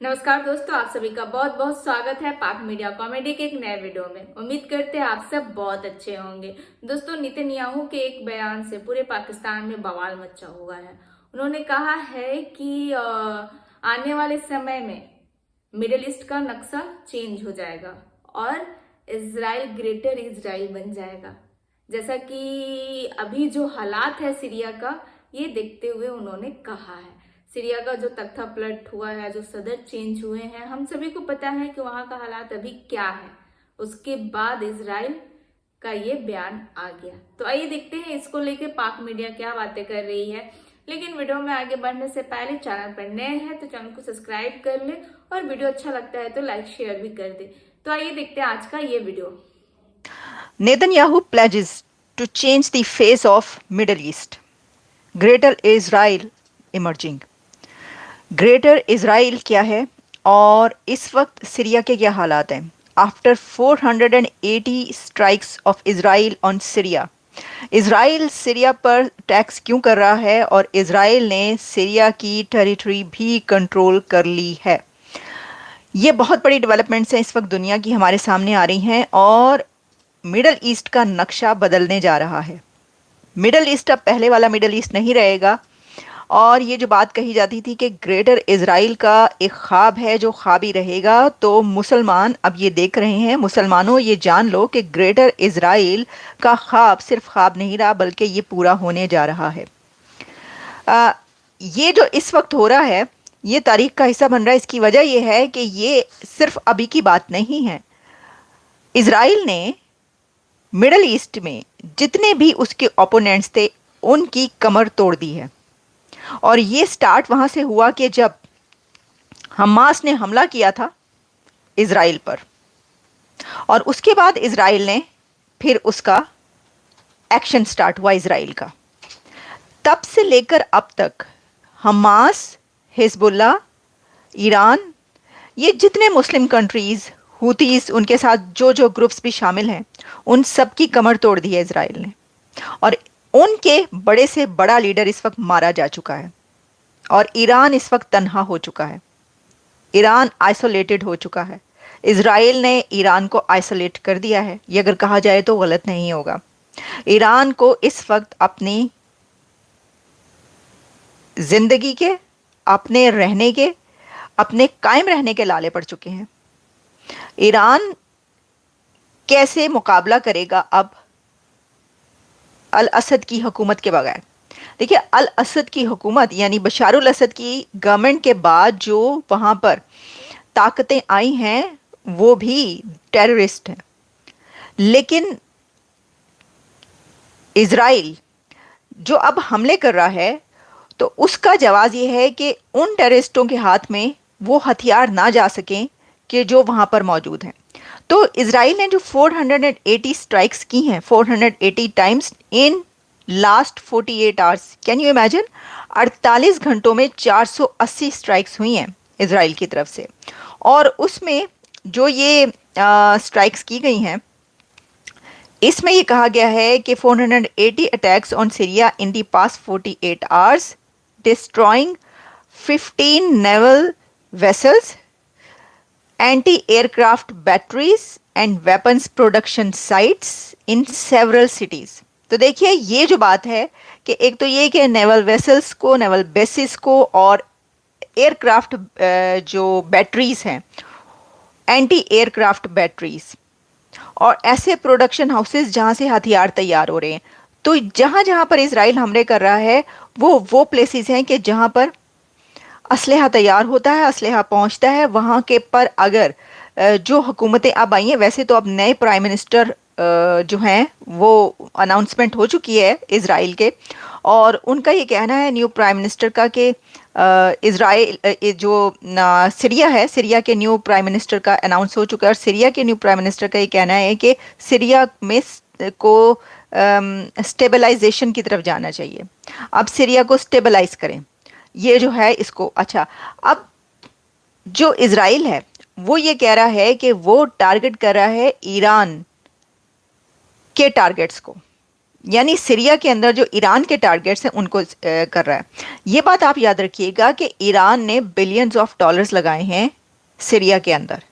नमस्कार दोस्तों, आप सभी का बहुत बहुत स्वागत है पाक मीडिया कॉमेडी के एक नए वीडियो में। उम्मीद करते हैं आप सब बहुत अच्छे होंगे। दोस्तों, नेतन्याहू के एक बयान से पूरे पाकिस्तान में बवाल मचा हुआ है। उन्होंने कहा है कि आने वाले समय में मिडिल ईस्ट का नक्शा चेंज हो जाएगा और इजराइल ग्रेटर इजराइल बन जाएगा। जैसा कि अभी जो हालात है सीरिया का, ये देखते हुए उन्होंने कहा है। सीरिया का जो तख्ता पलट हुआ है, जो सदर चेंज हुए हैं, हम सभी को पता है कि वहां का हालात अभी क्या है। उसके बाद इजराइल का ये बयान आ गया। तो आइए देखते हैं इसको लेके पाक मीडिया क्या बातें कर रही है। लेकिन वीडियो में आगे बढ़ने से पहले चैनल पर नए हैं तो चैनल को सब्सक्राइब कर ले और वीडियो अच्छा लगता है तो लाइक शेयर भी कर दे। तो आइए देखते हैं आज का ये video. Netanyahu pledges to change the face of Middle East. Greater Israel emerging. Greater Israel क्या है और इस वक्त सीरिया के क्या हालात हैं? After 480 strikes of Israel on Syria, Israel Syria पर टैक्स क्यों कर रहा है और इज़राइल ने सीरिया की टेरिटरी भी कंट्रोल कर ली है। ये बहुत बड़ी डेवलपमेंट्स हैं इस वक्त दुनिया की हमारे सामने आ रही हैं और मिडल ईस्ट का नक्शा बदलने जा रहा है। मिडल ईस्ट अब पहले वाला मिडल ईस्ट नहीं रहेगा। और ये जो बात कही जाती थी कि ग्रेटर इज़राइल का एक ख्वाब है जो ख्वाब ही रहेगा, तो मुसलमान अब ये देख रहे हैं। मुसलमानों, ये जान लो कि ग्रेटर इज़राइल का ख्वाब सिर्फ ख्वाब नहीं रहा बल्कि ये पूरा होने जा रहा है। ये जो इस वक्त हो रहा है ये तारीख का हिस्सा बन रहा है। इसकी वजह यह है कि ये सिर्फ अभी की बात नहीं है। इज़राइल ने मिडल ईस्ट में जितने भी उसके ओपोनेंट्स थे उनकी कमर तोड़ दी है। और ये स्टार्ट वहां से हुआ कि जब हमास ने हमला किया था इज़राइल पर, और उसके बाद इज़राइल ने फिर उसका एक्शन स्टार्ट हुआ इज़राइल का। तब से लेकर अब तक हमास, हिजबुल्लाह, ईरान, ये जितने मुस्लिम कंट्रीज, हुतीस, उनके साथ जो जो ग्रुप्स भी शामिल हैं, उन सब की कमर तोड़ दी है इज़राइल ने। और उनके बड़े से बड़ा लीडर इस वक्त मारा जा चुका है और ईरान इस वक्त तन्हा हो चुका है। ईरान आइसोलेटेड हो चुका है। इज़राइल ने ईरान को आइसोलेट कर दिया है। ये अगर कहा जाए तो गलत नहीं होगा। ईरान को इस वक्त अपनी जिंदगी के, अपने रहने के, अपने कायम रहने के लाले पड़ चुके हैं। ईरान कैसे मुकाबला करेगा अब अल असद की हुकूमत के बगैर? देखिए, अल असद की हुकूमत यानी बशारुल असद की गवर्नमेंट के बाद जो वहां पर ताकतें आई हैं वो भी टेररिस्ट हैं। लेकिन इज़राइल जो अब हमले कर रहा है तो उसका जवाब ये है कि उन टेररिस्टों के हाथ में वो हथियार ना जा सकें कि जो वहां पर मौजूद हैं। तो इज़राइल ने जो 480 स्ट्राइक्स की हैं, 480 times in last 48 hours, can you imagine? 48 घंटों में 480 स्ट्राइक्स हुई हैं इज़राइल की तरफ से। और उसमें जो ये स्ट्राइक्स की गई हैं, इसमें ये कहा गया है कि 480 attacks on Syria in the past 48 hours, destroying 15 naval vessels, anti-aircraft batteries and weapons production sites in several cities. तो देखिए, ये जो बात है कि एक तो ये कि नेवल वेसल्स को, नेवल बेसिस को और एयरक्राफ्ट जो बैटरीज हैं, एंटी एयरक्राफ्ट बैटरीज और ऐसे प्रोडक्शन हाउसेस जहां से हथियार तैयार हो रहे हैं। तो जहां जहां पर इजराइल हमले कर रहा है वो प्लेसेस हैं कि जहां पर असलहा तैयार होता है, असलहा पहुंचता है। वहां के पर अगर जो हुकूमतें अब आई हैं, वैसे तो अब नए प्राइम मिनिस्टर जो हैं वो अनाउंसमेंट हो चुकी है इज़राइल के, और उनका ये कहना है न्यू प्राइम मिनिस्टर का कि इज़राइल जो सीरिया है, सीरिया के न्यू प्राइम मिनिस्टर का अनाउंस हो चुका है। और सीरिया के न्यू प्राइम मिनिस्टर का ये कहना है कि सीरिया में को स्टेबलाइजेशन की तरफ जाना चाहिए। अब सीरिया को स्टेबलाइज करें, ये जो है इसको। अच्छा, अब जो इज़राइल है वो ये कह रहा है कि वो टारगेट कर रहा है ईरान के टारगेट्स को। यानी सीरिया के अंदर जो ईरान के टारगेट्स हैं उनको कर रहा है। ये बात आप याद रखिएगा कि ईरान ने बिलियंस ऑफ डॉलर्स लगाए हैं सीरिया के अंदर।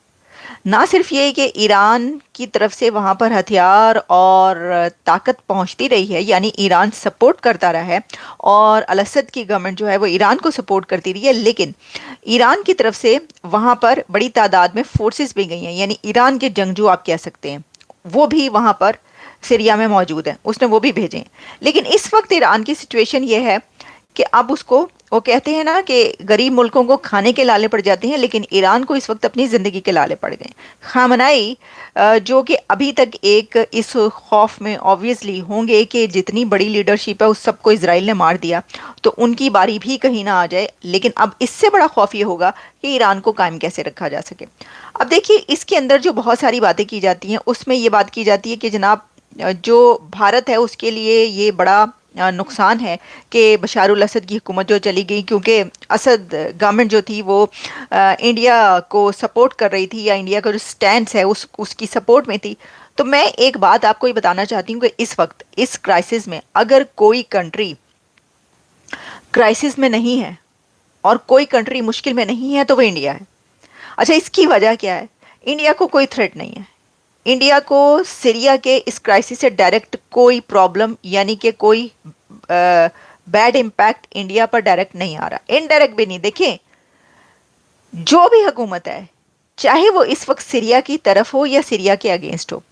ना सिर्फ ये कि ईरान की तरफ से वहां पर हथियार और ताकत पहुंचती रही है, यानी ईरान सपोर्ट करता रहा है और अल असद की गवर्नमेंट जो है वो ईरान को सपोर्ट करती रही है, लेकिन ईरान की तरफ से वहां पर बड़ी तादाद में फोर्सेस भी गई हैं, यानी ईरान के जंगजू आप कह सकते हैं, वो भी वहां पर सीरिया में मौजूद हैं, उसने वो भी भेजे हैं। लेकिन इस वक्त ईरान की सिचुएशन ये है कि अब उसको, वो कहते हैं ना कि गरीब मुल्कों को खाने के लाले पड़ जाते हैं, लेकिन ईरान को इस वक्त अपनी ज़िंदगी के लाले पड़ गए। खामनाई जो कि अभी तक एक इस खौफ में ऑब्वियसली होंगे कि जितनी बड़ी लीडरशिप है उस सबको इसराइल ने मार दिया तो उनकी बारी भी कहीं ना आ जाए, लेकिन अब इससे बड़ा खौफ ये होगा कि ईरान को कायम कैसे रखा जा सके। अब देखिए, इसके अंदर जो बहुत सारी बातें की जाती हैं उसमें ये बात की जाती है कि जनाब जो भारत है उसके लिए ये बड़ा नुकसान है कि बशारुल असद की हुकूमत जो चली गई, क्योंकि असद गवर्नमेंट जो थी वो इंडिया को सपोर्ट कर रही थी, या इंडिया का जो स्टैंड है उसकी सपोर्ट में थी। तो मैं एक बात आपको ये बताना चाहती हूँ कि इस वक्त इस क्राइसिस में अगर कोई कंट्री क्राइसिस में नहीं है और कोई कंट्री मुश्किल में नहीं है तो वो इंडिया है। अच्छा, इसकी वजह क्या है? इंडिया को कोई थ्रेट नहीं है। इंडिया को सीरिया के इस क्राइसिस से डायरेक्ट कोई प्रॉब्लम, यानी कि कोई बैड इम्पैक्ट इंडिया पर डायरेक्ट नहीं आ रहा, इनडायरेक्ट भी नहीं। देखिए, जो भी हुकूमत है, चाहे वो इस वक्त सीरिया की तरफ हो या सीरिया के अगेंस्ट हो,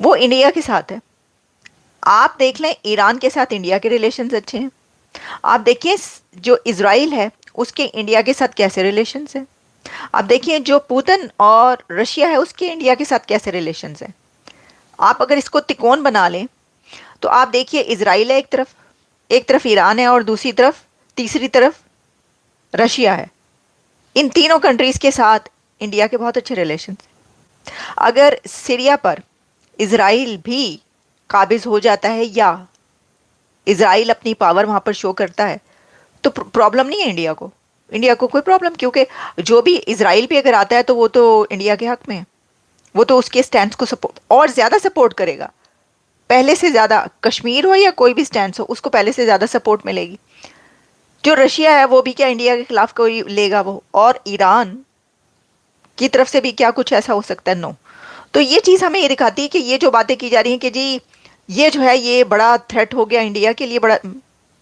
वो इंडिया के साथ है। आप देख लें, ईरान के साथ इंडिया के रिलेशंस अच्छे हैं। आप देखिए जो इजराइल है उसके इंडिया के साथ कैसे रिलेशंस हैं। आप देखिए जो पुतिन और रशिया है उसके इंडिया के साथ कैसे रिलेशंस हैं। आप अगर इसको तिकोन बना लें तो आप देखिए, इजराइल है एक तरफ ईरान है और दूसरी तरफ, तीसरी तरफ रशिया है। इन तीनों कंट्रीज के साथ इंडिया के बहुत अच्छे रिलेशन। अगर सीरिया पर इजराइल भी काबिज हो जाता है या इजराइल अपनी पावर वहां पर शो करता है तो प्रॉब्लम नहीं है इंडिया को। इंडिया को कोई प्रॉब्लम, क्योंकि जो भी इजराइल पे अगर आता है तो वो तो इंडिया के हक में है, वो तो उसके स्टैंड को सपोर्ट और ज्यादा सपोर्ट करेगा, पहले से ज्यादा। कश्मीर हो या कोई भी स्टैंड हो, उसको पहले से ज्यादा सपोर्ट मिलेगी। जो रशिया है वो भी क्या इंडिया के खिलाफ कोई लेगा वो, और ईरान की तरफ से भी क्या कुछ ऐसा हो सकता है? नो। तो ये चीज हमें ये दिखाती है कि ये जो बातें की जा रही हैं कि जी ये जो है ये बड़ा थ्रेट हो गया इंडिया के लिए, बड़ा,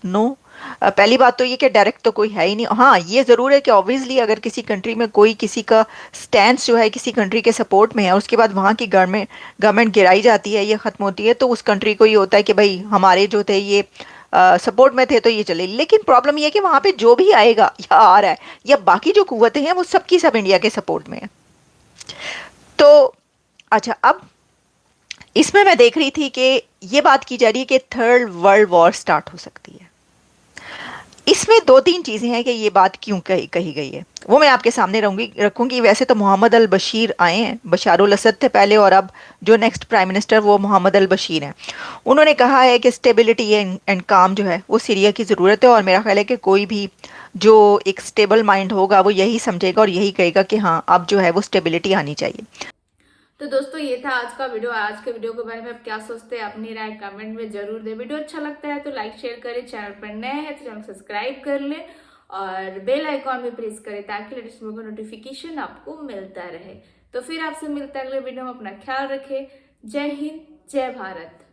नो। पहली बात तो ये कि डायरेक्ट तो कोई है ही नहीं। हाँ, ये ज़रूर है कि ऑब्वियसली अगर किसी कंट्री में कोई किसी का स्टैंड जो है किसी कंट्री के सपोर्ट में है, उसके बाद वहाँ की गवर्नमेंट गिराई जाती है, ये ख़त्म होती है, तो उस कंट्री को ये होता है कि भाई हमारे जो थे ये सपोर्ट में थे तो ये चले। लेकिन प्रॉब्लम ये है कि वहाँ पे जो भी आएगा या आ रहा है या बाकी जो कुव्वतें हैं वो सबकी सब इंडिया के सपोर्ट में है। तो अच्छा, अब इसमें मैं देख रही थी कि ये बात की जा रही है कि थर्ड वर्ल्ड वॉर स्टार्ट हो सकती है। इसमें दो तीन चीजें हैं कि ये बात क्यों कही गई है, वो मैं आपके सामने रखूंगी। वैसे तो मोहम्मद अल बशीर आए हैं, बशारुल असद थे पहले, और अब जो नेक्स्ट प्राइम मिनिस्टर वो मोहम्मद अल बशीर हैं। उन्होंने कहा है कि स्टेबिलिटी एंड काम जो है वो सीरिया की ज़रूरत है, और मेरा ख्याल है कि कोई भी जो एक स्टेबल माइंड होगा वो यही समझेगा और यही कहेगा कि हाँ अब जो है वो स्टेबिलिटी आनी चाहिए। तो दोस्तों ये था आज का वीडियो। आज के वीडियो के बारे में आप क्या सोचते हैं, अपनी राय कमेंट में जरूर दें। वीडियो अच्छा लगता है तो लाइक शेयर करें, चैनल पर नए हैं तो चैनल सब्सक्राइब कर लें और बेल आइकॉन भी प्रेस करें ताकि लेटेस्ट वीडियो का नोटिफिकेशन आपको मिलता रहे। तो फिर आपसे मिलता है अगले वीडियो में। अपना ख्याल रखें। जय हिंद, जय भारत।